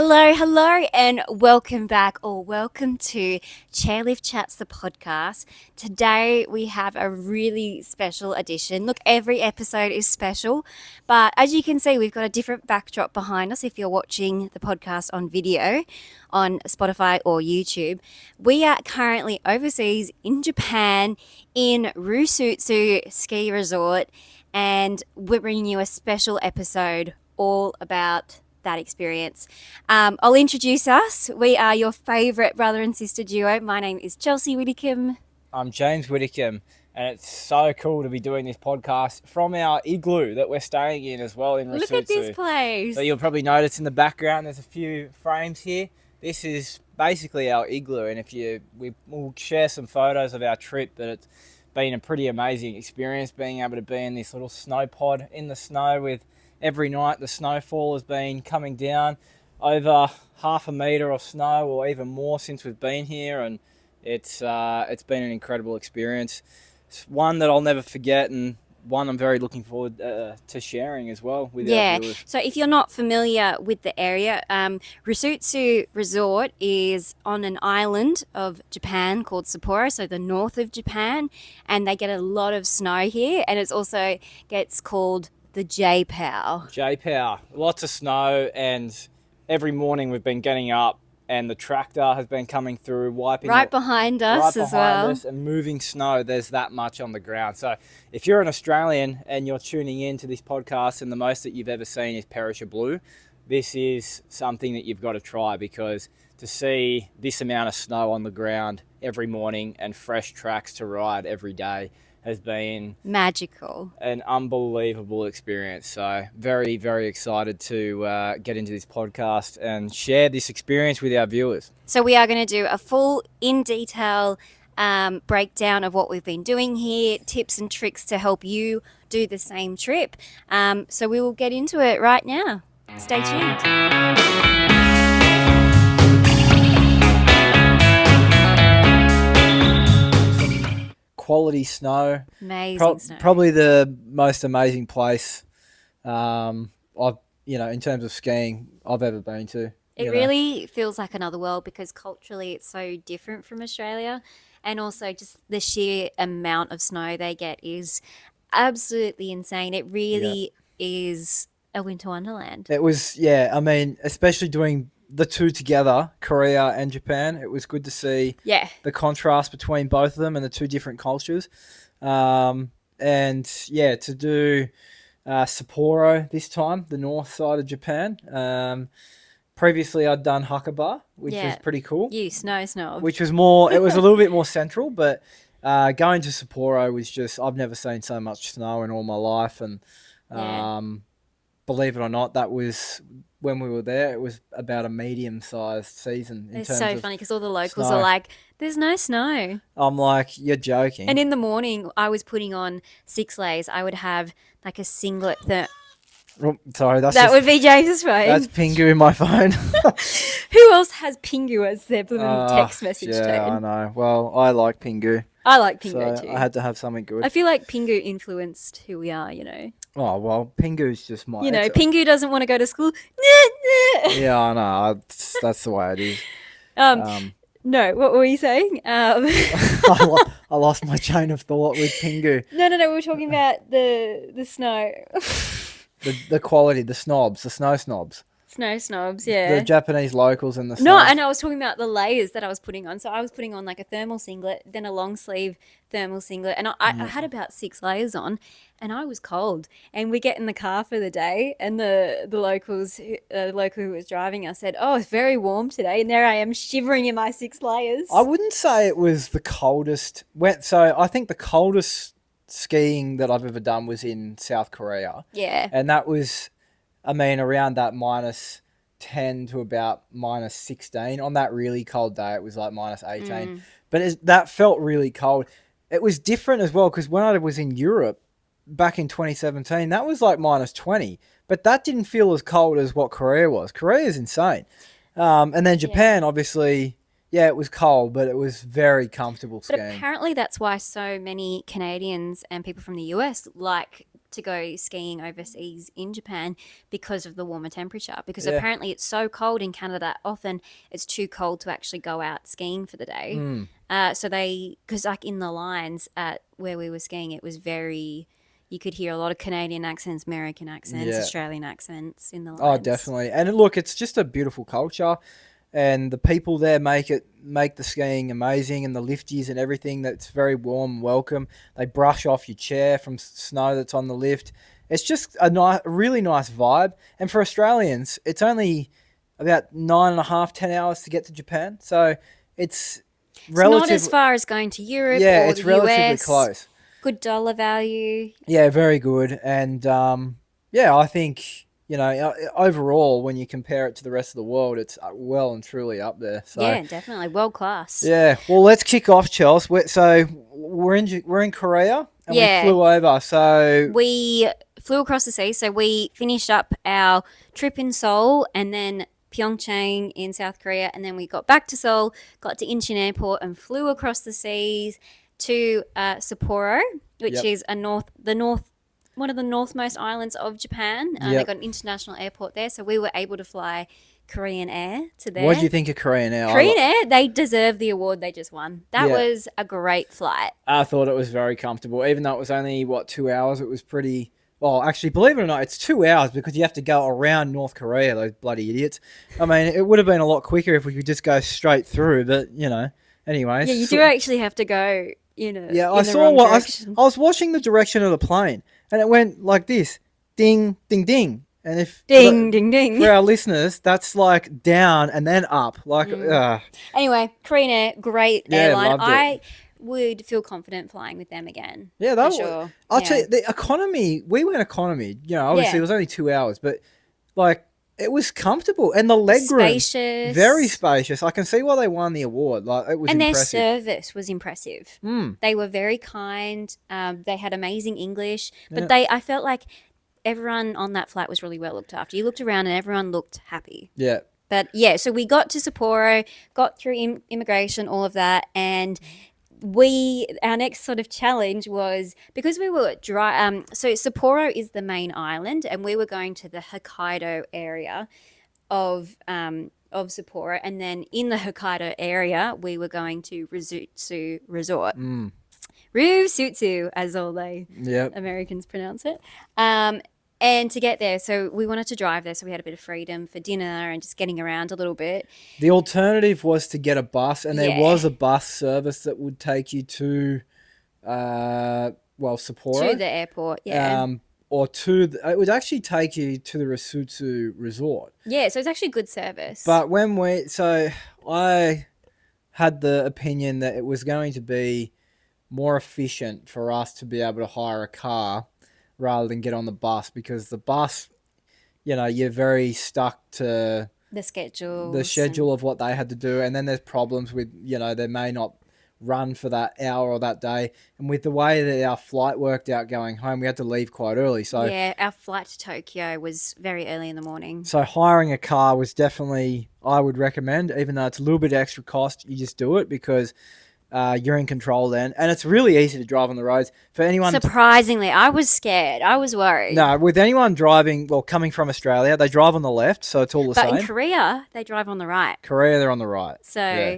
Hello, and welcome back or welcome to Chairlift Chatss, the podcast. Today we have a really special edition. Look, every episode is special, but as you can see, we've got a different backdrop behind us if you're watching the podcast on video on Spotify or YouTube. We are currently overseas in Japan in Rusutsu Ski Resort, and we're bringing you a special episode all about that experience. I'll introduce us. We are your favourite brother and sister duo. My name is Chelsea Whitticombe. I'm James Whitticombe, and it's so cool to be doing this podcast from our igloo that we're staying in as well in Rusutsu. Look at this place. So you'll probably notice in the background there's a few frames here. This is basically our igloo, and we'll share some photos of our trip, but it's been a pretty amazing experience being able to be in this little snow pod in the snow with every night the snowfall has been coming down over half a metre of snow or even more since we've been here, and it's been an incredible experience. It's one that I'll never forget, and one I'm very looking forward to sharing as well with our viewers. So if you're not familiar with the area, Rusutsu Resort is on an island of Japan called Sapporo, so the north of Japan, and they get a lot of snow here, and it also gets called the J-Pow. J-Pow. Lots of snow, and every morning we've been getting up and the tractor has been coming through, wiping right behind us as well. And moving snow. There's that much on the ground. So if you're an Australian and you're tuning in to this podcast and the most that you've ever seen is Perisher Blue, this is something that you've got to try, because to see this amount of snow on the ground every morning and fresh tracks to ride every day has been magical, an unbelievable experience. So very, very excited to get into this podcast and share this experience with our viewers. So we are going to do a full in detail breakdown of what we've been doing here, tips and tricks to help you do the same trip. So we will get into it right now. Stay tuned. Quality snow. Amazing snow. Probably the most amazing place in terms of skiing I've ever been to. It really feels like another world, because culturally it's so different from Australia, and also just the sheer amount of snow they get is absolutely insane. It really is a winter wonderland. It was, especially doing the two together, Korea and Japan. It was good to see the contrast between both of them and the two different cultures. To do Sapporo this time, the north side of Japan. Previously I'd done Hakuba, which was pretty cool. You snow snob. Which was more, it was a little bit more central, but going to Sapporo was just, I've never seen so much snow in all my life. And believe it or not, that was, when we were there, it was about a medium-sized season. It's so funny because all the locals are like, there's no snow. I'm like, you're joking. And in the morning, I was putting on 6 layers. I would have like a singlet Sorry, that would be James's phone. That's Pingu in my phone. Who else has Pingu as their text message tone? Yeah, I know. Well, I like Pingu. I like Pingu too. I had to have something good. I feel like Pingu influenced who we are, you know. Oh, well, Pingu's just my... Pingu doesn't want to go to school. Yeah, I know. That's the way it is. No, what were you saying? I lost my chain of thought with Pingu. No, we were talking about the snow. The quality, the snobs, the snow snobs. Snow snobs, yeah. The Japanese locals and the snow. No, and I was talking about the layers that I was putting on. So I was putting on like a thermal singlet, then a long sleeve thermal singlet. And I had about 6 layers on, and I was cold. And we get in the car for the day, and the local who was driving us said, oh, it's very warm today. And there I am shivering in my 6 layers. I wouldn't say it was the coldest. So I think the coldest skiing that I've ever done was in South Korea. Yeah. And that was, around that -10 to about -16. On that really cold day, it was like -18. But that felt really cold. It was different as well, because when I was in Europe back in 2017, that was like -20. But that didn't feel as cold as what Korea was. Korea is insane. And then Japan, obviously, Yeah, it was cold, but it was very comfortable But skiing. apparently that's why so many Canadians and people from the US like to go skiing overseas in Japan because of the warmer temperature. Because Yeah. apparently it's so cold in Canada, often it's too cold to actually go out skiing for the day. Because like in the lines at where we were skiing, it was very, you could hear a lot of Canadian accents, American accents, Yeah. Australian accents in the Oh, lines. definitely. And look, it's just a beautiful culture, and the people there make the skiing amazing, and the lifties and everything. That's very warm and welcome. They brush off your chair from snow that's on the lift. It's just really nice vibe. And for Australians, it's only about 9.5, 10 hours to get to Japan. So it's It's not as relatively, far as going to Europe yeah, or it's the relatively US. close. Good dollar value. Yeah, very good. And yeah, I think, overall, when you compare it to the rest of the world, it's well and truly up there. So Yeah, definitely. World class. yeah, well, let's kick off, Chelsea. So we're in Korea, and we Yeah. flew over. So We flew across the sea. So we finished up our trip in Seoul and then Pyeongchang in South Korea. And then we got back to Seoul, got to Incheon Airport and flew across the seas to Sapporo, which Yep. is one of the northmost islands of Japan. They Yep. got an international airport there. So we were able to fly Korean Air to there. what do you think of Korea now? Korean Air, they deserve the award they just won. That Yeah. was a great flight. I thought it was very comfortable, even though it was only 2 hours. It was pretty. Well, actually, believe it or not, it's 2 hours because you have to go around North Korea. Those bloody idiots. I mean, it would have been a lot quicker if we could just go straight through. But anyways. Yeah, you do actually have to go, Yeah, in I the saw wrong what direction. I was watching the direction of the plane, and it went like this: ding, ding, ding. And if Ding, ding, ding. for our listeners, that's like down and then up. Like, Anyway, Korean Air, great Yeah, airline. loved it. I would feel confident flying with them again. yeah, For that sure. I'll Yeah. tell you, the economy. We went economy. Obviously Yeah. it was only 2 hours, but like it was comfortable, and the leg room Spacious. very spacious. I can see why they won the award. Like it was And impressive. their service was impressive. They were very kind. They had amazing English. But I felt like everyone on that flight was really well looked after. You looked around and everyone looked happy. Yeah. But yeah, so we got to Sapporo, got through immigration, all of that, and our next sort of challenge was because we were dry. So Sapporo is the main island, and we were going to the Hokkaido area of Sapporo, and then in the Hokkaido area, we were going to Rusutsu Resort. Rusutsu, as all they Yep. Americans pronounce it. And to get there, so we wanted to drive there, so we had a bit of freedom for dinner and just getting around a little bit. The alternative was to get a bus, and there Yeah. was a bus service that would take you to, Sapporo. To the airport, yeah. Or it would actually take you to the Rusutsu Resort. Yeah, so it's actually good service. But I had the opinion that it was going to be more efficient for us to be able to hire a car rather than get on the bus, because the bus, you're very stuck to the schedule. of what they had to do, and then there's problems with, they may not run for that hour or that day, and with the way that our flight worked out going home, we had to leave quite early. So yeah, our flight to Tokyo was very early in the morning. So hiring a car was definitely, I would recommend, even though it's a little bit extra cost, you just do it because you're in control then. And it's really easy to drive on the roads. For anyone... Surprisingly, I was scared. I was worried. No, with anyone driving, coming from Australia, they drive on the left, so it's all the same. But in Korea, they drive on the right. Korea, they're on the right. So... Yeah.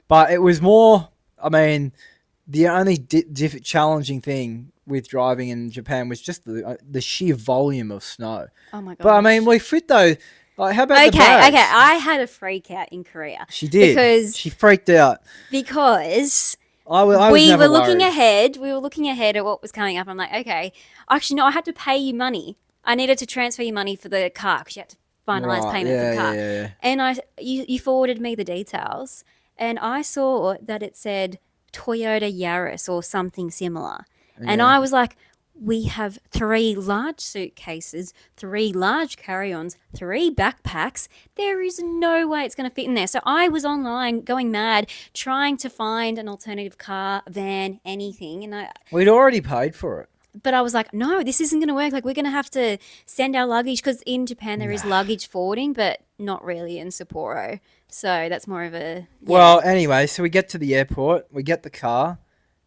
But it was more, the only challenging thing with driving in Japan was just the sheer volume of snow. Oh my god. But we fit though. Like, how about the Okay, bags? I had a freak out in Korea. She did. Because she freaked out. Because I was we never were looking worried. ahead. We were looking ahead at what was coming up. I'm like, okay. Actually, no, I had to pay you money. I needed to transfer you money for the car because you had to finalize Right, payment for the car. Yeah. And you forwarded me the details, and I saw that it said Toyota Yaris or something similar. And I was like, we have 3 large suitcases, 3 large carry-ons, 3 backpacks. There is no way it's going to fit in there. So I was online going mad trying to find an alternative car, van, anything. And We'd already paid for it. But I was like, no, this isn't going to work. Like, we're going to have to send our luggage, because in Japan there is luggage forwarding, but not really in Sapporo. So that's more of a Well, anyway, so we get to the airport, we get the car,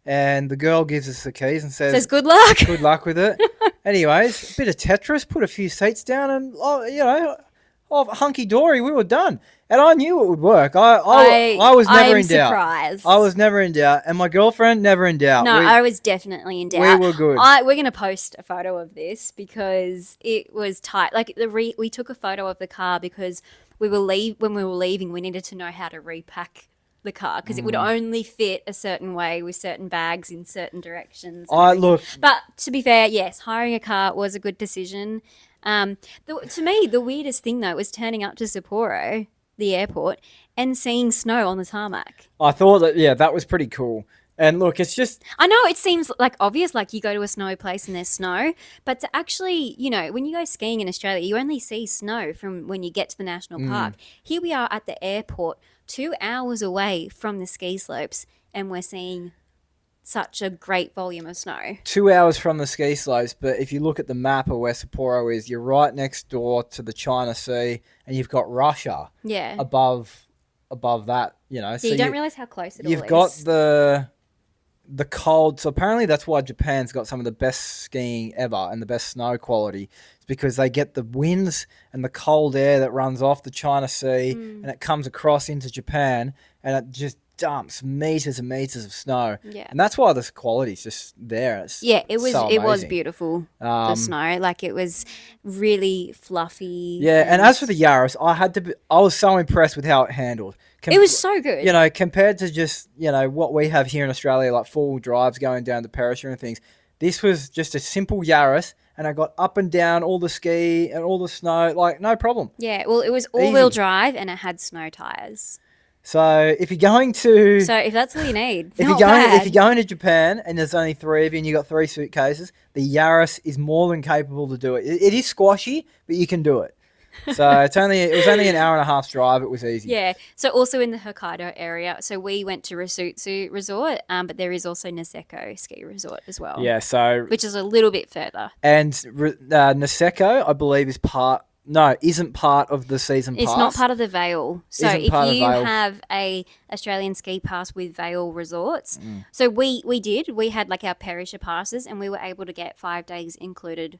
and the girl gives us the keys and says good luck. good luck with it. Anyways, a bit of Tetris, put a few seats down, and hunky dory, we were done. And I knew it would work. I was never in doubt. Surprised. I was never in doubt, and my girlfriend never in doubt. No, I was definitely in doubt. We were good. We're gonna post a photo of this because it was tight. Like we took a photo of the car because when we were leaving, we needed to know how to repack the car because it would only fit a certain way with certain bags in certain directions. But to be fair, yes, hiring a car was a good decision. To me, the weirdest thing though was turning up to Sapporo, the airport, and seeing snow on the tarmac. I thought that was pretty cool. And look, it's just... I know it seems like obvious, like you go to a snowy place and there's snow, but to actually, when you go skiing in Australia, you only see snow from when you get to the national park. Here we are at the airport, 2 hours away from the ski slopes, and we're seeing such a great volume of snow. 2 hours from the ski slopes, but if you look at the map of where Sapporo is, you're right next door to the China Sea, and you've got Russia above that, So you don't realise how close it all is. You've got the cold, so apparently that's why Japan's got some of the best skiing ever and the best snow quality. It's because they get the winds and the cold air that runs off the China Sea and it comes across into Japan and it just dumps meters and meters of snow. Yeah. And that's why this quality is just there. It was beautiful, the snow. Like, it was really fluffy. Yeah, and as for the Yaris, I was so impressed with how it handled. It was so good. Compared to just, what we have here in Australia, like four-wheel drives going down the parachute and things. This was just a simple Yaris, and I got up and down all the ski and all the snow, like, no problem. Yeah, well, it was all-wheel drive, and it had snow tyres. So if you're going to... So if that's all you need, if you're going to Japan and there's only three of you and you got 3 suitcases, the Yaris is more than capable to do it. It is squashy, but you can do it. So it was only an hour and a half's drive. It was easy. Yeah. So also in the Hokkaido area. So we went to Rusutsu Resort, but there is also Niseko ski resort as well. Yeah. So which is a little bit further. And Niseko, I believe, isn't part of the season pass. It's not part of the Vail. So if you have a Australian ski pass with Vail Resorts, so we had like our perisher passes, and we were able to get 5 days included.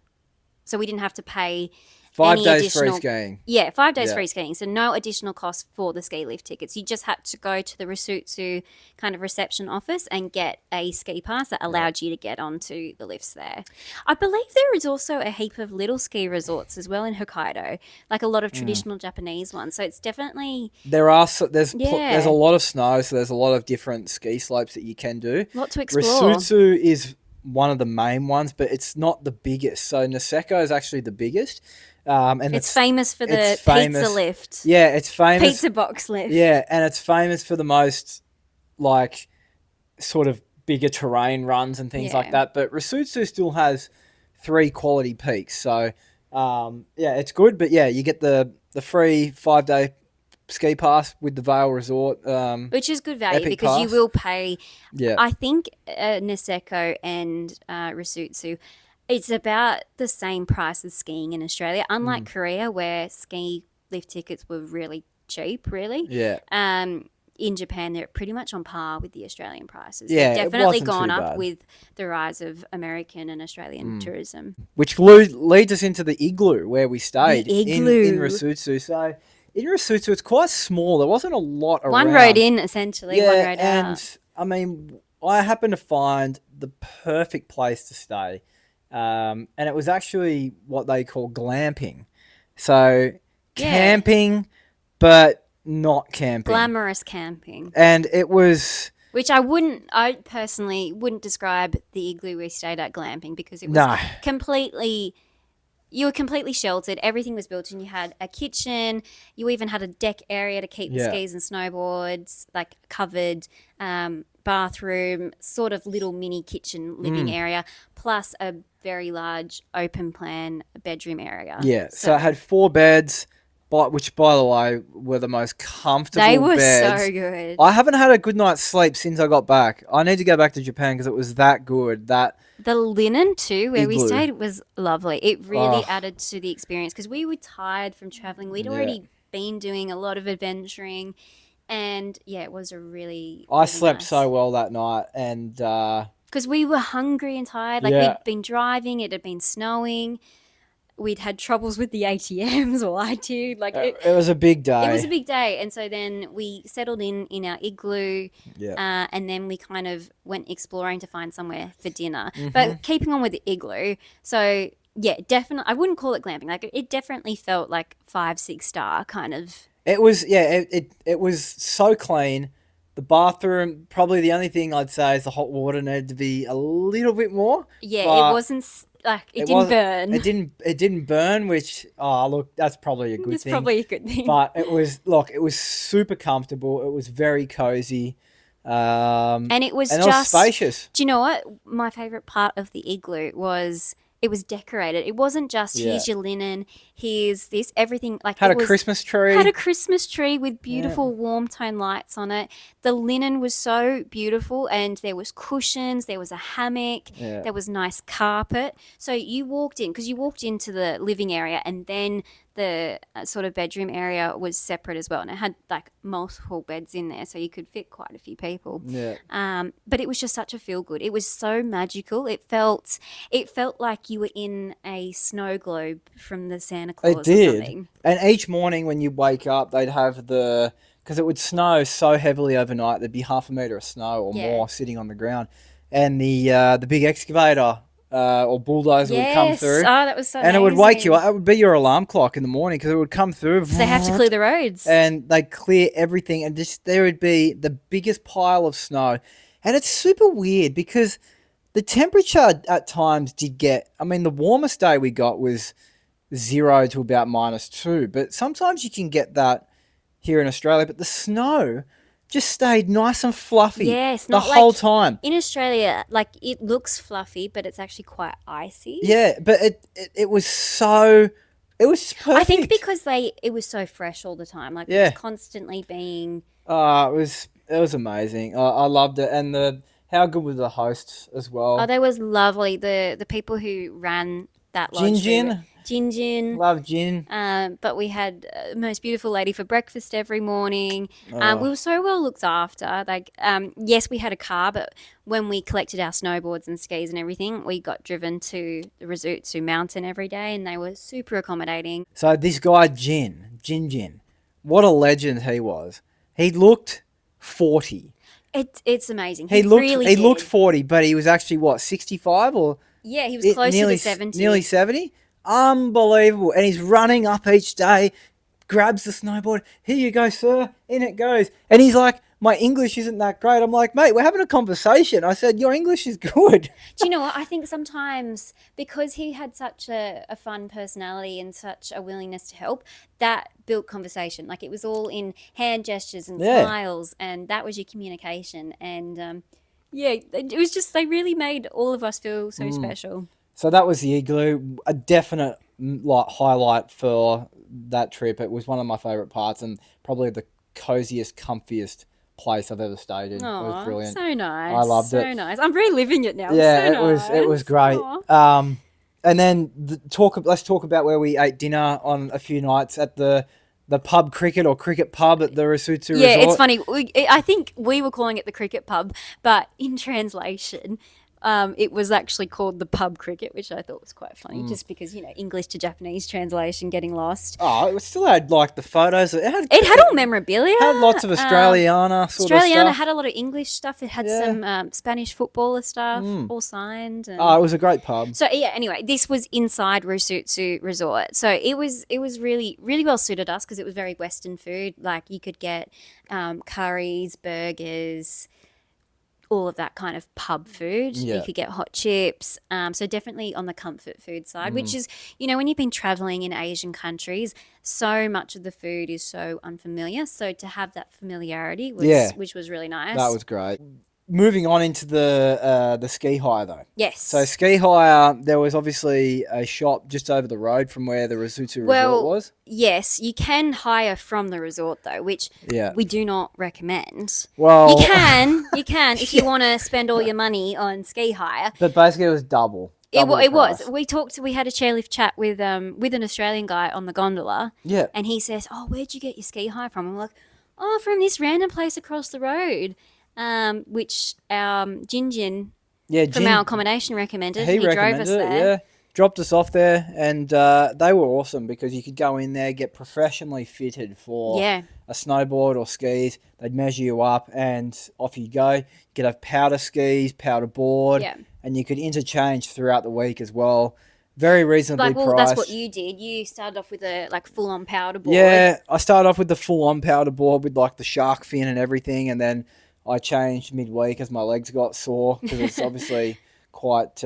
So we didn't have to pay 5 days free skiing. Yeah, 5 days free skiing. So no additional cost for the ski lift tickets. You just had to go to the Rusutsu kind of reception office and get a ski pass that allowed you to get onto the lifts there. I believe there is also a heap of little ski resorts as well in Hokkaido, like a lot of traditional Japanese ones. So it's definitely... There's a lot of snow, so there's a lot of different ski slopes that you can do. A lot to explore. Rusutsu is one of the main ones, but it's not the biggest. So Niseko is actually the biggest. And it's famous for the pizza lift. Yeah, it's famous. Pizza box lift. Yeah, and it's famous for the most, like, sort of bigger terrain runs and things like that. But Rusutsu still has 3 quality peaks. So, it's good. But, you get the free 5-day ski pass with the Vail Resort. Which is good value Epic because pass. you will pay, Yeah. I think Niseko and Rusutsu, it's about the same price as skiing in Australia, unlike Korea where ski lift tickets were really cheap, really. Yeah. In Japan, they're pretty much on par with the Australian prices. Yeah, They've definitely it wasn't gone too up bad. with the rise of American and Australian tourism. Which leads us into the igloo where we stayed. The igloo. In Rusutsu. So in Rusutsu, it's quite small. There wasn't a lot around. One road in, essentially. Yeah, one road and out. I mean, I happened to find the perfect place to stay. And it was actually what they call glamping. So camping, but not camping. Glamorous camping. And it was... Which I personally wouldn't describe the igloo we stayed at glamping because it was you were completely sheltered. Everything was built in. You had a kitchen. You even had a deck area to keep the skis and snowboards, like covered bathroom, sort of little mini kitchen living area, plus a very large open plan bedroom area. Yeah, so it had 4 beds, which by the way were the most comfortable They were beds. so good. I haven't had a good night's sleep since I got back. I need to go back to Japan because it was that good. That The linen too, where we igloo. stayed, was lovely. It really Oh, added to the experience because we were tired from traveling. We'd yeah. already been doing a lot of adventuring, and yeah, it was a really, I really slept nice. so well that night, and Because we were hungry and tired. Like yeah, we'd been driving, it had been snowing. We'd had troubles with the ATMs, or I did. Like it was a big it was a day. big day, and so then we settled in our igloo, Yeah. and then we kind of went exploring to find somewhere for dinner. Mm-hmm. But keeping on with the igloo, so yeah, definitely, I wouldn't call it glamping. Like it definitely felt like 5-6 star kind of. It was, yeah, it was so clean. The bathroom, probably the only thing I'd say is the hot water needed to be a little bit more. Yeah, it But wasn't like it it didn't was burn. it didn't burn, which look, that's probably a good It's thing. probably a good thing. But it was super comfortable. It was very cozy. And it was and it was just, spacious. do you know what? My favorite part of the igloo was it was decorated. It wasn't just Yeah. here's your linen, here's this, everything. Like Had it a was Christmas tree. had a Christmas tree with Yeah. beautiful warm tone lights on it. The linen was so beautiful, and there was cushions, there was a hammock, Yeah. there was nice carpet. So you walked in, because you walked into the living area, and then the sort of bedroom area was separate as well, and it had like multiple beds in there, so you could fit quite a few people. Yeah. But it was just such a feel good. It was so magical. It felt like you were in a snow globe from the Santa Claus It or did. something. And each morning when you wake up, they'd have because it would snow so heavily overnight, there'd be half a meter of snow or Yeah. more sitting on the ground, and the big excavator or bulldozer would come Yes. through, Oh, that was so and it would wake you amazing. up. It would be your alarm clock in the morning because it would come through. So they have to clear the roads. And they'd clear everything, and just there would be the biggest pile of snow, and it's super weird because the temperature at times did get. I mean, the warmest day we got was 0 to about -2, but sometimes you can get that here in Australia. But the snow just stayed nice and fluffy Yes, the not whole like time. in Australia, like it looks fluffy, but it's actually quite icy. Yeah, but it was so. It was perfect. I think because it was so fresh all the time. Like it Yeah. was constantly being. It was amazing. I loved it, and how good were the hosts as well. Oh, that was lovely. The people who ran that lodge. Jin. Jin. Love gin. But we had the most beautiful lady for breakfast every morning. Oh. We were so well looked after. Like, yes, we had a car, but when we collected our snowboards and skis and everything, we got driven to the Rusutsu mountain every day, and they were super accommodating. So this guy Jin, what a legend he was. He looked 40. It's amazing. He looked really he did. looked 40, but he was actually what, 65 or Yeah, he was closer nearly to 70. Nearly 70. Unbelievable. And he's running up each day, grabs the snowboard. Here you go, sir. In it goes. And he's like, my English isn't that great. I'm like, mate, we're having a conversation. I said, your English is good. Do you know what? I think sometimes because he had such a fun personality and such a willingness to help, that built conversation. Like it was all in hand gestures and Yeah. smiles, and that was your communication. And yeah, it was just, they really made all of us feel so special. So that was the igloo, a definite highlight for that trip. It was one of my favourite parts and probably the coziest, comfiest place I've ever stayed in. It was Aw, brilliant. so nice. I loved it. So nice. I'm reliving it now. Yeah, So it was nice. great. Aw. And then let's talk about where we ate dinner on a few nights at the pub cricket or cricket pub at the Rusutsu Yeah, Resort. it's funny. I think we were calling it the cricket pub, but in translation, it was actually called the pub cricket, which I thought was quite funny, just because, English to Japanese translation getting lost. Oh, it still had like the photos. It It had all memorabilia. had lots of Australiana sort of Australiana stuff. had a lot of English stuff. It had Yeah. some Spanish footballer stuff, all signed. And Oh, it was a great pub. so yeah. Anyway, this was inside Rusutsu Resort, so it was really really well suited us because it was very Western food. Like you could get curries, burgers, all of that kind of pub food. Yeah. You could get hot chips. So definitely on the comfort food side, which is, when you've been traveling in Asian countries, so much of the food is so unfamiliar. So to have that familiarity was, Yeah. which was really nice. That was great. moving on into the ski hire though. Yes. So ski hire, there was obviously a shop just over the road from where the Rusutsu Resort was. Yes, you can hire from the resort though, which we do not recommend. Well, you can if you want to spend all your money on ski hire. But basically, it was double. It was. We had a chairlift chat with an Australian guy on the gondola. Yeah. And he says, "Oh, where'd you get your ski hire from?" I'm like, "Oh, from this random place across the road." Which Jinjin from our accommodation recommended. He drove us there. Yeah, dropped us off there, and they were awesome because you could go in there, get professionally fitted for a snowboard or skis. They'd measure you up, and off you go. You could have powder skis, powder board, and you could interchange throughout the week as well. Very reasonably priced. That's what you did. You started off with a full-on powder board. Yeah, I started off with the full-on powder board with like the shark fin and everything, and then I changed midweek as my legs got sore because it's obviously quite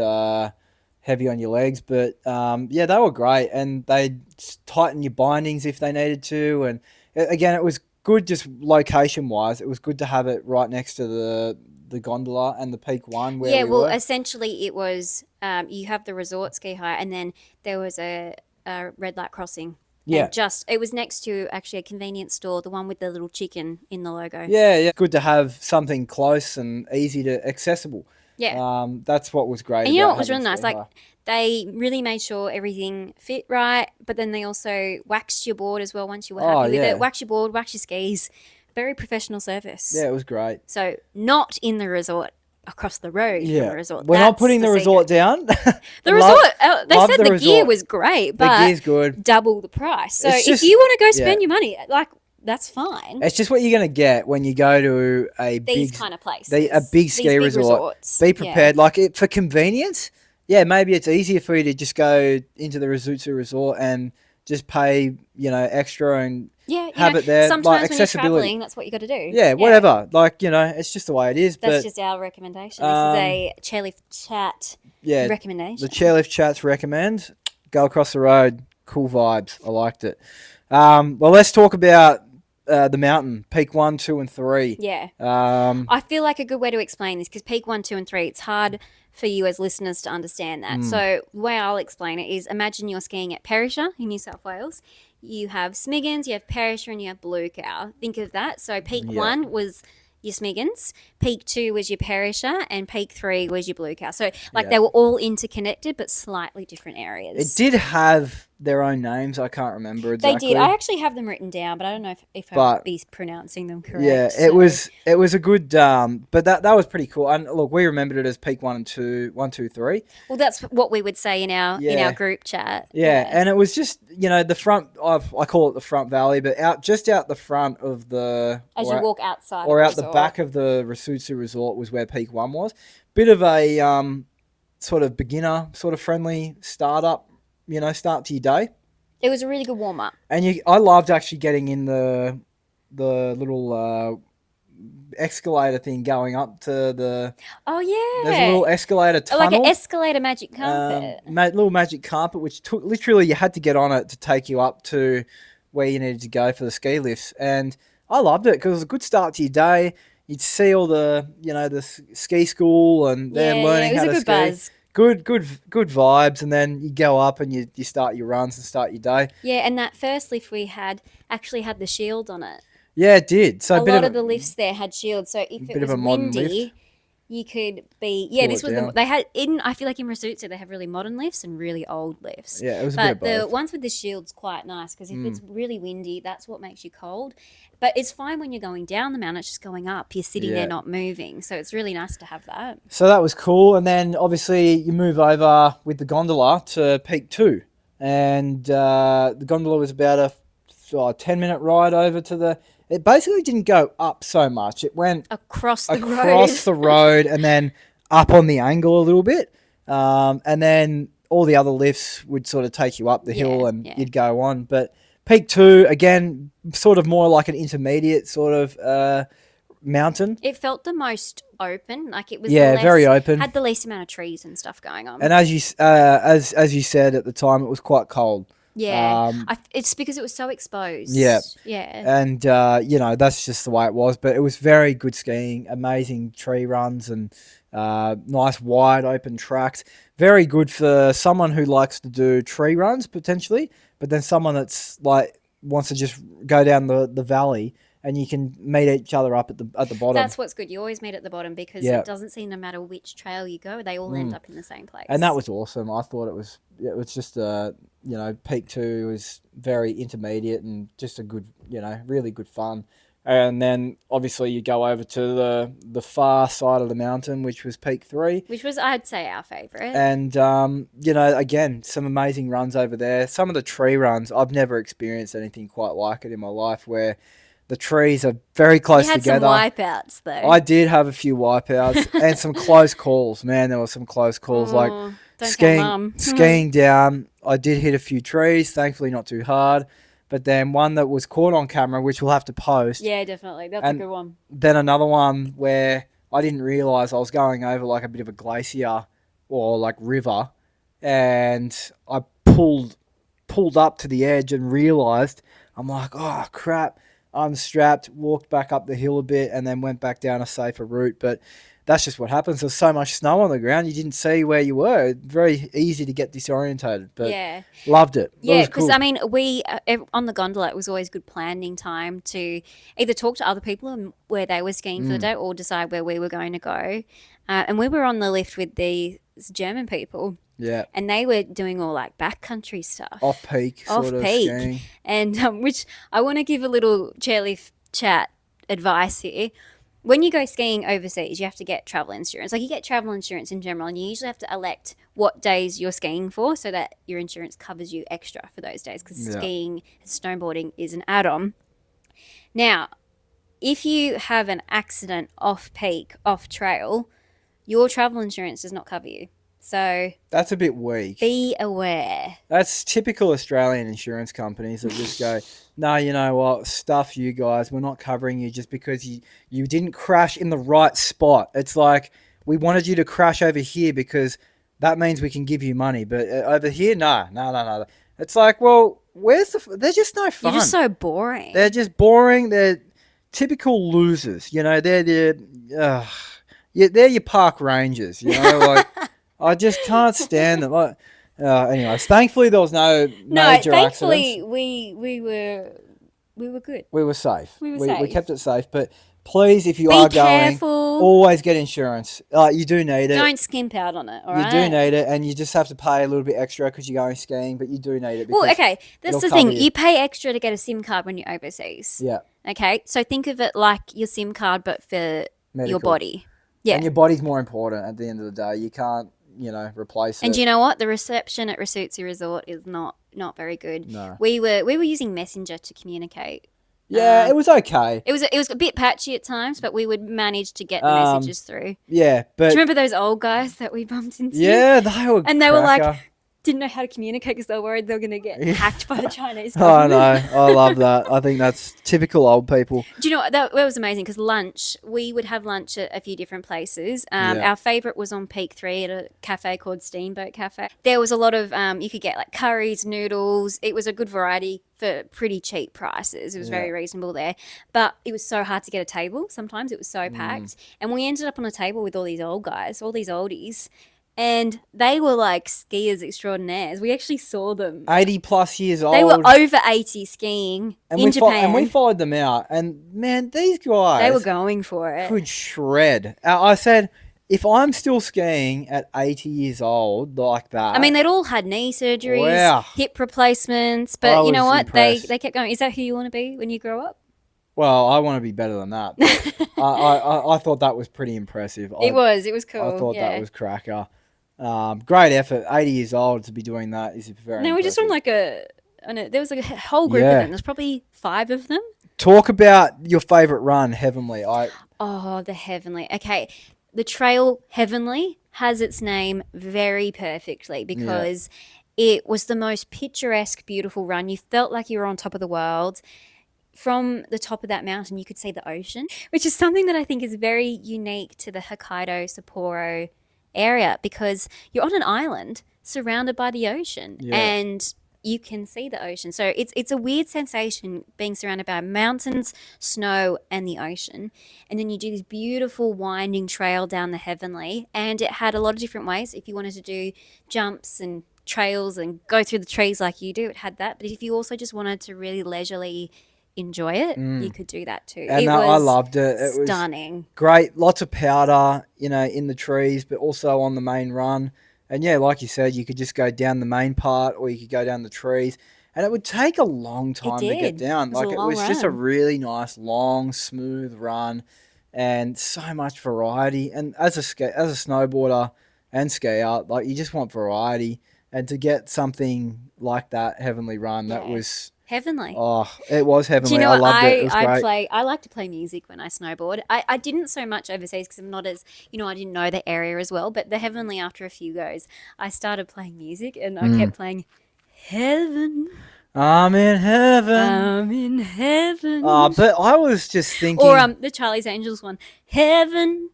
heavy on your legs. But they were great, and they'd tighten your bindings if they needed to. And again, it was good just location-wise. It was good to have it right next to the gondola and the Peak One where we were. Essentially it was you have the resort ski hire, and then there was a red light crossing. Yeah. It was next to actually a convenience store, the one with the little chicken in the logo. Yeah. Good to have something close and easy to accessible. Yeah. That's what was great. And you know what was really nice? Like, they really made sure everything fit right, but then they also waxed your board as well once you were happy with it. Wax your board, wax your skis. Very professional service. Yeah, it was great. So not in the resort, across the road from the resort. We're not putting the resort down. The resort, they said the gear was great, but the gear's good. Double the price. So if you want to go spend your money, like, that's fine. It's just what you're going to get when you go to these kind of places. A big ski resort. Resorts. Be prepared. Like, for convenience, maybe it's easier for you to just go into the Rusutsu Resort and just pay, extra and have it there. Sometimes like, when you're traveling, that's what you got to do. Yeah, whatever. Like, it's just the way it is. That's just our recommendation. This is a Chairlift Chat recommendation. The Chairlift Chatss recommend. Go across the road. Cool vibes. I liked it. Well, let's talk about the mountain, Peak 1, 2, and 3. Yeah. I feel like a good way to explain this, because Peak 1, 2, and 3, it's hard for you as listeners to understand that. So the way I'll explain it is, imagine you're skiing at Perisher in New South Wales. You have Smiggins, you have Perisher, and you have Blue Cow. Think of that. So Peak 1 was your Smiggins, Peak 2 was your Perisher, and Peak 3 was your Blue Cow. So they were all interconnected but slightly different areas. It did have their own names. I can't remember exactly. They did. I actually have them written down, but I don't know if I'll be pronouncing them correct. Yeah, it was a good, but that was pretty cool. And look, we remembered it as Peak 1 and 2, 1, 2, 3. Well, that's what we would say in our group chat. Yeah, and it was just the front. I call it the front valley, but just out the front of the as you walk outside or out the back of the Rusutsu Resort was where Peak 1 was. Bit of a sort of beginner, sort of friendly startup. Start to your day. It was a really good warm up. And I loved actually getting in the little escalator thing going up to the. Oh yeah. There's a little escalator tunnel. Like an escalator magic carpet. Little magic carpet, which took literally you had to get on it to take you up to where you needed to go for the ski lifts, and I loved it because it was a good start to your day. You'd see all the the ski school and them learning how to ski. It was a good buzz. Good vibes, and then you go up and you start your runs and start your day. Yeah, and that first lift we had actually had the shield on it. Yeah, it did. So a lot of the lifts there had shields, so if it was windy, lift. You could be this was they had I feel like in Rusutsu they have really modern lifts and really old lifts. Yeah, it was a bit of both. The ones with the shield's quite nice because if it's really windy, that's what makes you cold. But it's fine when you're going down the mountain, it's just going up. You're sitting there not moving. So it's really nice to have that. So that was cool. And then obviously you move over with the gondola to Peak 2. And the gondola was about a 10-minute ride over to the... It basically didn't go up so much. It went across the road and then up on the angle a little bit. And then all the other lifts would sort of take you up the hill and you'd go on. But Peak 2, again, sort of more like an intermediate sort of mountain. It felt the most open. Like it was very open. Had the least amount of trees and stuff going on. And as you said at the time, it was quite cold. Yeah. It's because it was so exposed. Yeah. Yeah. And, that's just the way it was. But it was very good skiing, amazing tree runs and nice wide open tracks. Very good for someone who likes to do tree runs potentially, but then someone that's like wants to just go down the valley and you can meet each other up at the bottom. That's what's good. You always meet at the bottom because Yeah. it doesn't seem no matter which trail you go, they all end up in the same place. And that was awesome. I thought it was just Peak 2 was very intermediate and just a good, really good fun. And then obviously you go over to the far side of the mountain, which was Peak 3. Which was, I'd say, our favourite. And, again, some amazing runs over there. Some of the tree runs, I've never experienced anything quite like it in my life, where the trees are very close together. You had some wipeouts, though. I did have a few wipeouts and some close calls. Man, there were some close calls. Skiing down, I did hit a few trees, thankfully not too hard. But then one that was caught on camera, which we'll have to post. Yeah, definitely. That's a good one. Then another one where I didn't realise I was going over like a bit of a glacier or like river, and I pulled up to the edge and realised, I'm like, oh crap, I'm strapped, walked back up the hill a bit and then went back down a safer route. But that's just what happens. There's so much snow on the ground, you didn't see where you were. Very easy to get disorientated, but loved it. Yeah, because cool. We on the gondola, it was always good planning time to either talk to other people and where they were skiing for the day or decide where we were going to go. And we were on the lift with these German people. Yeah. And they were doing all like backcountry stuff. Off-peak sort of skiing. And which I want to give a little chairlift chat advice here. When you go skiing overseas, you have to get travel insurance. Like you get travel insurance in general, and you usually have to elect what days you're skiing for so that your insurance covers you extra for those days, because skiing and snowboarding is an add-on. Now, if you have an accident off-peak, off-trail, your travel insurance does not cover you. So that's a bit weak. Be aware. That's typical Australian insurance companies that just go, no, you know what, stuff you guys, we're not covering you just because you didn't crash in the right spot. It's like, we wanted you to crash over here because that means we can give you money, but over here, no. It's like, well, they're just no fun. You're just so boring. They're just boring. They're typical losers. They're your park rangers. Like. I just can't stand them. Anyways, thankfully there was no major thankfully accidents. we were good. We were safe. We kept it safe. But please, if you Be are careful. going, always get insurance. You do need it. Don't skimp out on it. You do need it, and you just have to pay a little bit extra because you're going skiing. But you do need it. Well, okay, that's the thing. You pay extra to get a SIM card when you're overseas. Yeah. Okay, so think of it like your SIM card, but for your body. Yeah. And your body's more important at the end of the day. You can't. Replace it. And you know what? The reception at Rusutsu Resort is not very good. No. We were using Messenger to communicate. Yeah, it was okay. It was a bit patchy at times, but we would manage to get the messages through. Yeah, but do you remember those old guys that we bumped into? Yeah, they were. And they were like, didn't know how to communicate because they were worried they were going to get hacked by the Chinese government. I know. I love that. I think that's typical old people. Do you know what? That was amazing because lunch, we would have lunch at a few different places. Our favourite was on Peak 3 at a cafe called Steamboat Cafe. There was a lot of, you could get like curries, noodles. It was a good variety for pretty cheap prices. It was very reasonable there. But it was so hard to get a table. Sometimes it was so packed. And we ended up on a table with all these old guys, all these oldies. And they were like skiers extraordinaires. We actually saw them. 80 plus years old. They were over 80 skiing in Japan. And we followed them out. And man, these guys. They were going for it. Could shred. I said, if I'm still skiing at 80 years old like that. I mean, they'd all had knee surgeries, hip replacements. But you know what? Impressed. They kept going. Is that who you want to be when you grow up? Well, I want to be better than that. I thought that was pretty impressive. It was cool. I thought that was cracker. Great effort. 80 years old to be doing that is very impressive. We just on there was like a whole group of them. There's probably 5 of them. Talk about your favourite run, Heavenly. The Heavenly. Okay. The trail Heavenly has its name very perfectly because it was the most picturesque, beautiful run. You felt like you were on top of the world. From the top of that mountain, you could see the ocean, which is something that I think is very unique to the Hokkaido, Sapporo area because you're on an island surrounded by the ocean and you can see the ocean. So it's a weird sensation being surrounded by mountains, snow, and the ocean. And then you do this beautiful winding trail down the Heavenly, and it had a lot of different ways. If you wanted to do jumps and trails and go through the trees like you do, it had that. But if you also just wanted to really leisurely enjoy it, you could do that too. And It I was loved it. It was stunning. great. Lots of powder, in the trees, but also on the main run. And yeah, like you said, you could just go down the main part or you could go down the trees. And it would take a long time to get did. down. It was a Like, it long was just a run. really nice, long, smooth run and so much variety. And as a snowboarder and skier, like, you just want variety. And to get something like that Heavenly Run, that Yeah. was, Heavenly. oh, it was Do you heavenly. know I what? loved it. It was great. I like to play music when I snowboard. I didn't so much overseas because I'm not as, I didn't know the area as well. But the Heavenly, after a few goes, I started playing music and I kept playing Heaven. I'm in heaven. I'm in heaven. But I was just thinking. Or the Charlie's Angels one. Heaven.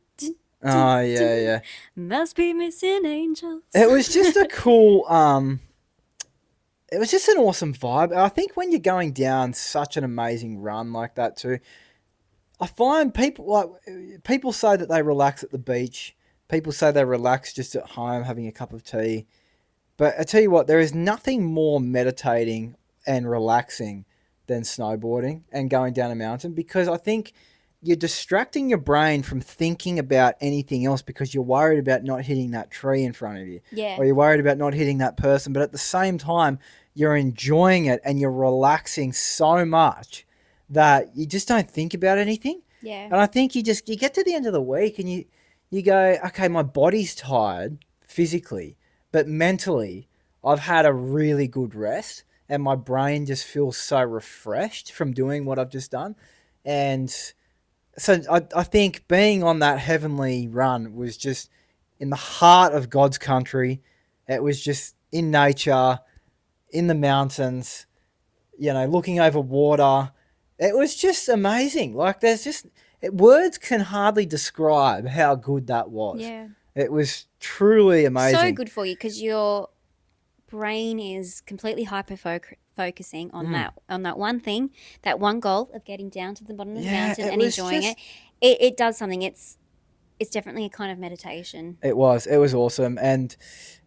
Oh, yeah. Must be missing angels. It was just a cool. It was just an awesome vibe. I think when you're going down such an amazing run like that too, I find people say that they relax at the beach. People say they relax just at home having a cup of tea. But I tell you what, there is nothing more meditating and relaxing than snowboarding and going down a mountain, because I think you're distracting your brain from thinking about anything else because you're worried about not hitting that tree in front of you. Yeah. Or you're worried about not hitting that person. But at the same time, you're enjoying it and you're relaxing so much that you just don't think about anything. Yeah. And I think you get to the end of the week and you go, okay, my body's tired physically, but mentally I've had a really good rest and my brain just feels so refreshed from doing what I've just done. And so I think being on that Heavenly Run was just in the heart of God's country. It was just in nature, in the mountains, looking over water. It was just amazing. Like, words can hardly describe how good that was. Yeah. It was truly amazing. So good for you because your brain is completely focusing on that one thing, that one goal of getting down to the bottom of the mountain and enjoying it. It does something. It's definitely a kind of meditation. It was awesome. And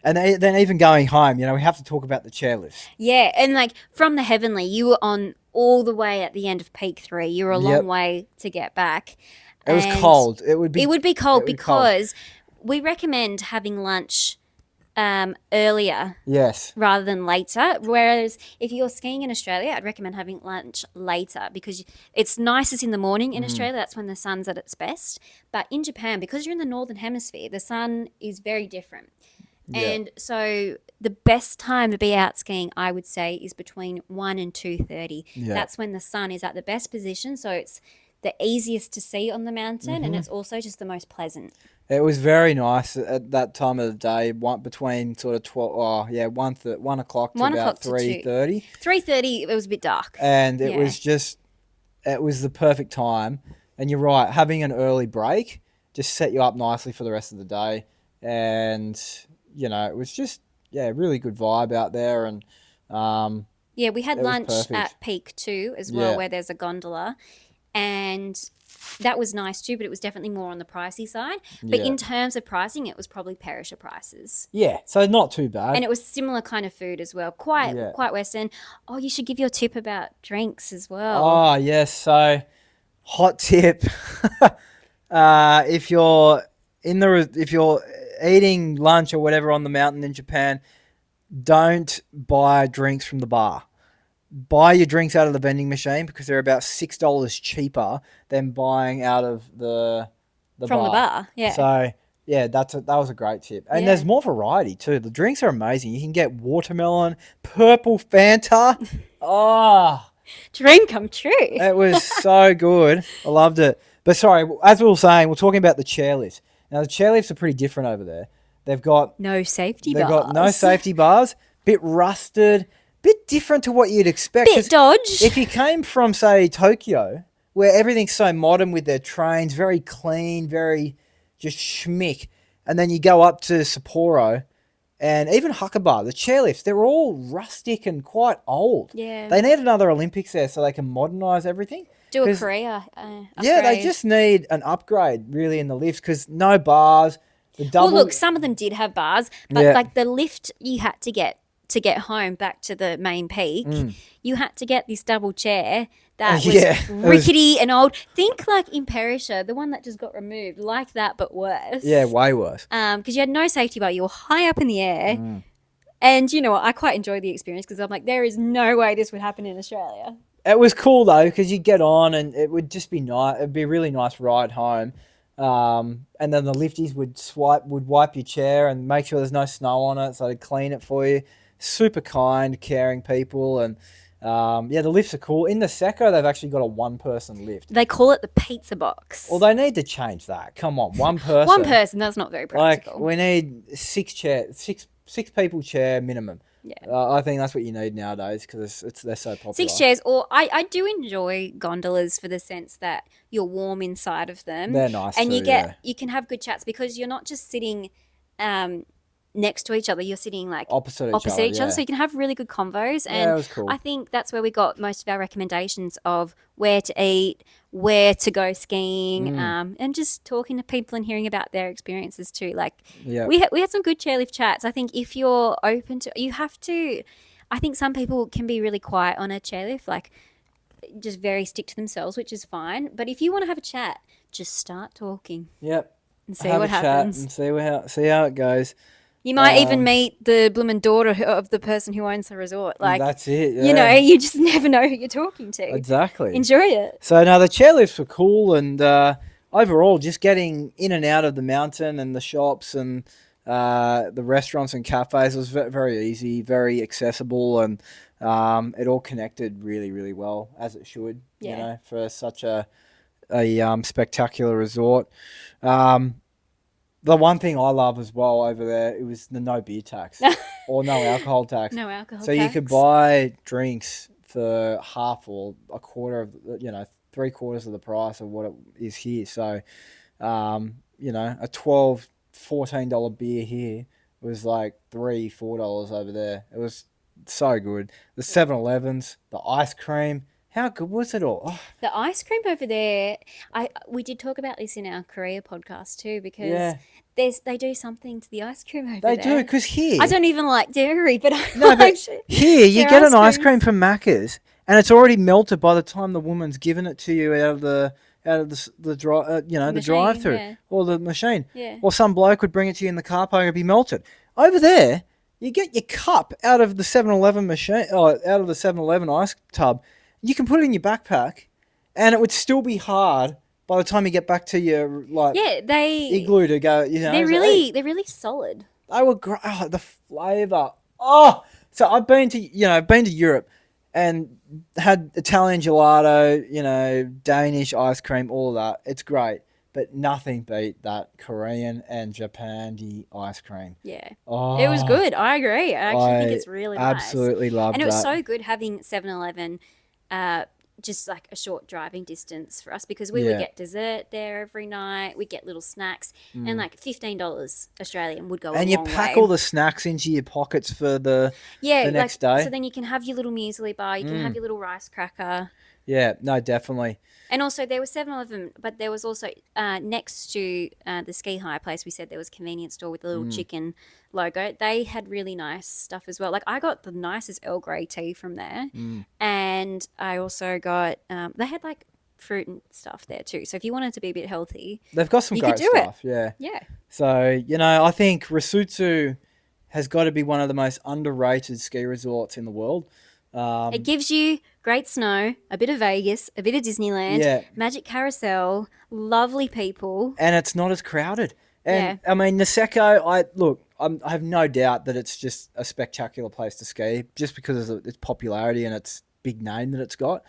then even going home, we have to talk about the chairlifts. Yeah, and like from the Heavenly, you were on all the way at the end of Peak 3. You were a long way to get back. It was cold. It would be cold because we recommend having lunch earlier, yes, rather than later. Whereas if you're skiing in Australia, I'd recommend having lunch later because it's nicest in the morning in Australia. That's when the sun's at its best. But in Japan, because you're in the northern hemisphere, the sun is very different. Yeah. And so the best time to be out skiing, I would say, is between 1 and 2:30. Yeah. That's when the sun is at the best position. So it's the easiest to see on the mountain, and it's also just the most pleasant. It was very nice at that time of the day, between sort of 1 o'clock to about 3:30. 3:30, it was a bit dark. And it was the perfect time. And you're right, having an early break just set you up nicely for the rest of the day. And, it was just, really good vibe out there. And we had lunch at Peak 2 as well, where there's a gondola. And that was nice too, but it was definitely more on the pricey side. But in terms of pricing, it was probably Perisher prices. Yeah, so not too bad. And it was similar kind of food as well, quite Western. Oh, you should give your tip about drinks as well. Oh, yes. So, hot tip: if you're eating lunch or whatever on the mountain in Japan, don't buy drinks from the bar. Buy your drinks out of the vending machine because they're about $6 cheaper than buying out of the from the bar. Yeah. So that was a great tip. And there's more variety too. The drinks are amazing. You can get watermelon, purple Fanta. Dream come true. It was so good. I loved it. But sorry, as we were saying, we're talking about the chairlifts. Now the chairlifts are pretty different over there. They've got no safety bars. Bit rusted. Bit different to what you'd expect. Bit dodge. If you came from, say, Tokyo, where everything's so modern with their trains, very clean, very just schmick, and then you go up to Sapporo, and even Hucklebar, the chairlifts, they're all rustic and quite old. Yeah. They need another Olympics there so they can modernise everything. Do a 'Cause, Korea yeah, they upgrade. just need an upgrade really in the lifts because no bars. The double. Well, look, some of them did have bars, but Yeah. like the lift you had to get home back to the main peak, you had to get this double chair that was Yeah, it was- rickety and old. Think like in Perisher, the one that just got removed, like that but worse. Yeah, way worse. Because you had no safety belt, you were high up in the air, and you know what? I quite enjoyed the experience because I'm like, there is no way this would happen in Australia. It was cool though because you get on and it would just be nice. It'd be a really nice ride home. And then the lifties would wipe your chair and make sure there's no snow on it, so they'd clean it for you. Super kind, caring people, and yeah, the lifts are cool. In the Secco, they've actually got a one-person lift. They call it the pizza box. Well, they need to change that. Come on, one person. One person, that's not very practical. Like we need six people chair minimum. Yeah. I think that's what you need nowadays because they're so popular. 6 chairs, or I do enjoy gondolas for the sense that you're warm inside of them. They're nice and too, you can have good chats because you're not just sitting next to each other, you're sitting like opposite each other, other, so you can have really good convos. And yeah, it was cool. I think that's where we got most of our recommendations of where to eat, where to go skiing, and just talking to people and hearing about their experiences too. Like we had some good chairlift chats. I think if you're open to, you have to. I think some people can be really quiet on a chairlift, like just very stick to themselves, which is fine. But if you want to have a chat, just start talking. Yep. And see have what a chat happens. and see how it goes. You might even meet the bloomin' daughter of the person who owns the resort. Like that's it. Yeah. You know, you just never know who you're talking to. Exactly. Enjoy it. So now the chairlifts were cool, and overall, just getting in and out of the mountain and the shops and the restaurants and cafes was very easy, very accessible, and it all connected really, really well as it should. Yeah. You know, for such a spectacular resort. The one thing I love as well over there, it was the no beer tax or no alcohol tax. No alcohol so tax. you could buy drinks for half or a quarter of, 3/4 of the price of what it is here. So, a $12, $14 beer here was like $3-4 over there. It was so good. The 7-Elevens, the ice cream. How good was it all? Oh. The ice cream over there, we did talk about this in our Korea podcast too, because they do something to the ice cream over there. They do, because here... I don't even like dairy, but here you get an ice cream from Macca's, and it's already melted by the time the woman's given it to you out of the drive-through or the machine. Yeah. Or some bloke would bring it to you in the car park and it'd be melted. Over there, you get your cup out of the 7-Eleven machine, out of the 7-Eleven ice tub. You can put it in your backpack, and it would still be hard by the time you get back to your igloo to go. They're really solid. They were great. Oh, the flavour. Oh, so I've been to Europe, and had Italian gelato, Danish ice cream, all of that. It's great, but nothing beat that Korean and Japan ice cream. Yeah. Oh, it was good. I agree. I actually think it's really nice. Absolutely loved it. And it was so good having 7-Eleven just like a short driving distance for us, because we would get dessert there every night. We'd get little snacks, and like $15 Australian would go a long way. And you pack all the snacks into your pockets for the next day. So then you can have your little muesli bar, you can have your little rice cracker. Yeah, no, definitely. And also there was 7-Eleven, but there was also next to the ski high place, we said there was a convenience store with a little chicken logo. They had really nice stuff as well. Like I got the nicest Earl Grey tea from there, and I also got they had like fruit and stuff there too. So if you wanted to be a bit healthy, they've got some great stuff. Yeah. So I think Rusutsu has got to be one of the most underrated ski resorts in the world. It gives you great snow, a bit of Vegas, a bit of Disneyland, Magic Carousel, lovely people. And it's not as crowded. And I mean, Niseko, I have no doubt that it's just a spectacular place to ski just because of its popularity and its big name that it's got.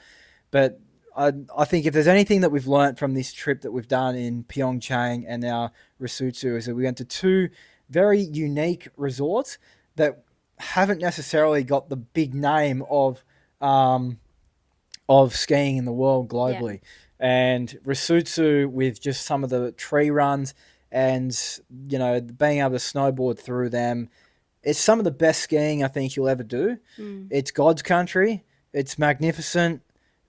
But I think if there's anything that we've learnt from this trip that we've done in Pyeongchang and now Rusutsu, is that we went to two very unique resorts that haven't necessarily got the big name of skiing in the world globally. And Rusutsu, with just some of the tree runs and being able to snowboard through them, it's some of the best skiing I think you'll ever do. It's God's country. It's magnificent.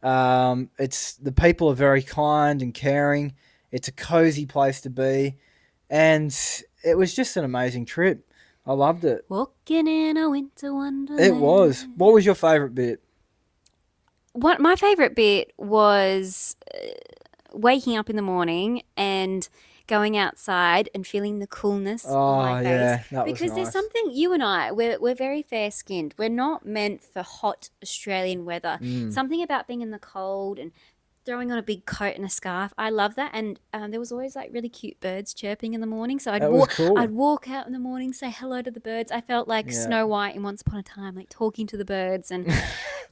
It's the people are very kind and caring. It's a cozy place to be, and it was just an amazing trip. I loved it. Walking in a winter wonderland. It was. What was your favourite bit? My favourite bit was waking up in the morning and going outside and feeling the coolness on my face. Yeah, that was because there's nice. something, you and I, we're very fair skinned. We're not meant for hot Australian weather. Something about being in the cold and throwing on a big coat and a scarf. I love that. And there was always like really cute birds chirping in the morning. So That was cool. I'd walk out in the morning, say hello to the birds. I felt like Snow White in Once Upon a Time, like talking to the birds. And,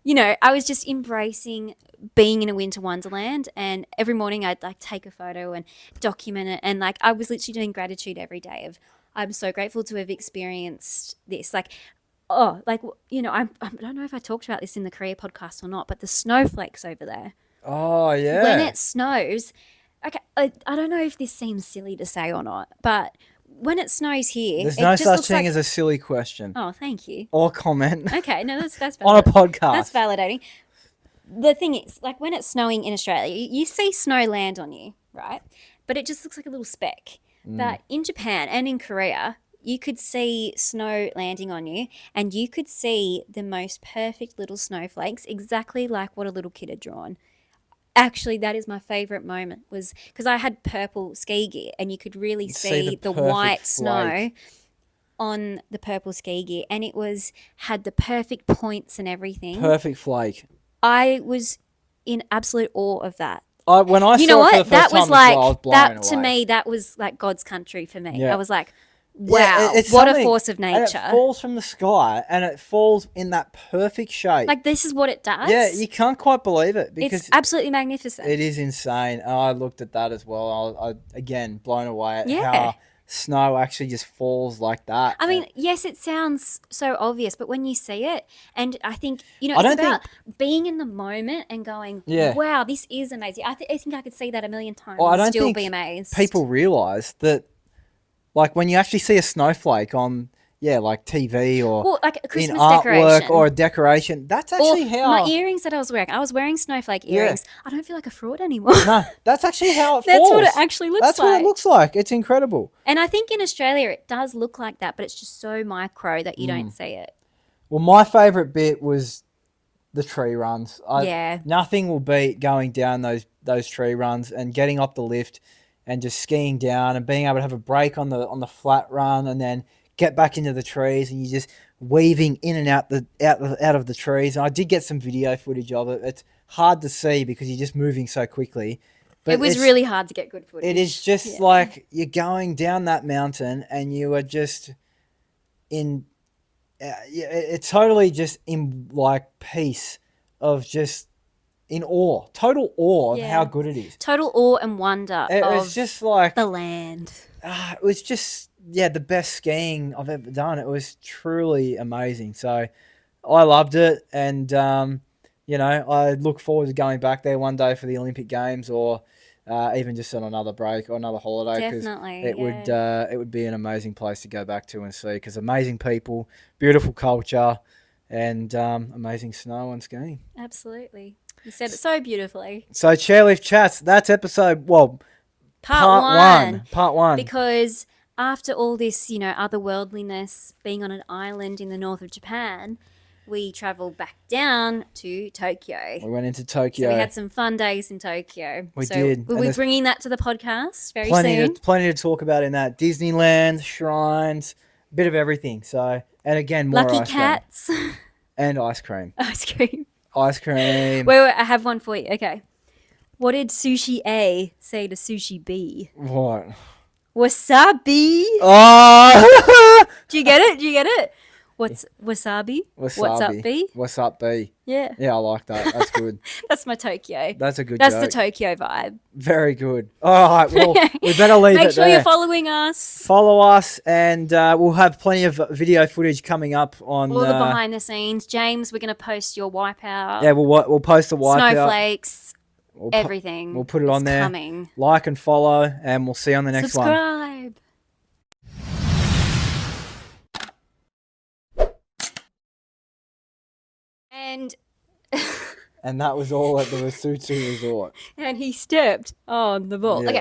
you know, I was just embracing being in a winter wonderland. And every morning I'd like take a photo and document it. And like I was literally doing gratitude every day of, I'm so grateful to have experienced this. Like, I don't know if I talked about this in the Korea podcast or not, but the snowflakes over there. Oh, yeah. When it snows, okay, I don't know if this seems silly to say or not, but when it snows here, There's it no just such looks thing like, as a silly question oh, thank you. or comment Okay, no, that's on a valid. podcast. That's validating. The thing is, like when it's snowing in Australia, you see snow land on you, right? But it just looks like a little speck. But in Japan and in Korea, you could see snow landing on you and you could see the most perfect little snowflakes, exactly like what a little kid had drawn. Actually, that is my favourite moment, was because I had purple ski gear and you could really see the white snow on the purple ski gear, and it had the perfect points and everything. Perfect flake. I was in absolute awe of that. When I You saw know it for what? the That first was time as well, I was like blown that away. to me. That was like God's country for me. Yeah. I was like, Yeah, wow, it's what a something- force of And nature! it falls from the sky, and it falls in that perfect shape. Like this is what it does. Yeah, you can't quite believe it because it's absolutely magnificent. it is insane. And I looked at that as well. I again blown away at Yeah. how snow actually just falls like that. I mean, yes, it sounds so obvious, but when you see it, and I think, you know, I it's don't about being in the moment and going, Yeah. wow, this is amazing. I think I could see that a million times Well, I and don't still think be amazed. people realise that, like when you actually see a snowflake on, like TV or well, like a in Christmas artwork decoration. or a decoration, that's actually how. My earrings that I was wearing snowflake earrings. I don't feel like a fraud anymore. No, that's actually how it That's falls. what it actually looks That's like. what it looks like. It's incredible. And I think in Australia it does look like that, but it's just so micro that you don't see it. Well, my favourite bit was the tree runs. Yeah. Nothing will beat going down those tree runs and getting up the lift and just skiing down and being able to have a break on the flat run and then get back into the trees and you're just weaving in and out of the trees. And I did get some video footage of it. It's hard to see because you're just moving so quickly. But It was really hard to get good footage. It is just like you're going down that mountain and you are just in. It's totally just in like peace of just in awe, total awe of how good it is. Total awe and wonder It of was just like the land. it was just the best skiing I've ever done. It was truly amazing. So I loved it, and I look forward to going back there one day for the Olympic Games or even just on another break or another holiday. Definitely, it would be an amazing place to go back to and see because amazing people, beautiful culture, and amazing snow and skiing. Absolutely. You said it so beautifully. So Chairlift Chatss, that's episode, part one. Because after all this, otherworldliness, being on an island in the north of Japan, we travelled back down to Tokyo. We went into Tokyo. So we had some fun days in Tokyo. We did. We'll be bringing that to the podcast very plenty soon. Plenty to talk about in that. Disneyland, shrines, a bit of everything. So, and again, more Lucky ice cats. cream. And ice cream. Ice cream. Ice cream. Wait, I have one for you. Okay. What did Sushi A say to Sushi B? What? Wasabi. Oh! Do you get it? What's wasabi? What's up, B? What's up, B? Yeah. Yeah, I like that. That's good. That's my Tokyo. That's a good That's joke. the Tokyo vibe. Very good. All right, well, we better leave it there. Make sure you're following us. Follow us, and we'll have plenty of video footage coming up on all the behind the scenes. James, we're going to post your wipeout. Yeah, we'll post the wipeout. Snowflakes. Everything. We'll put it on there. Coming. Like and follow, and we'll see you on the next one. Subscribe. And And that was all at the Rusutsu Resort. and he stepped on the ball. Yeah. Okay,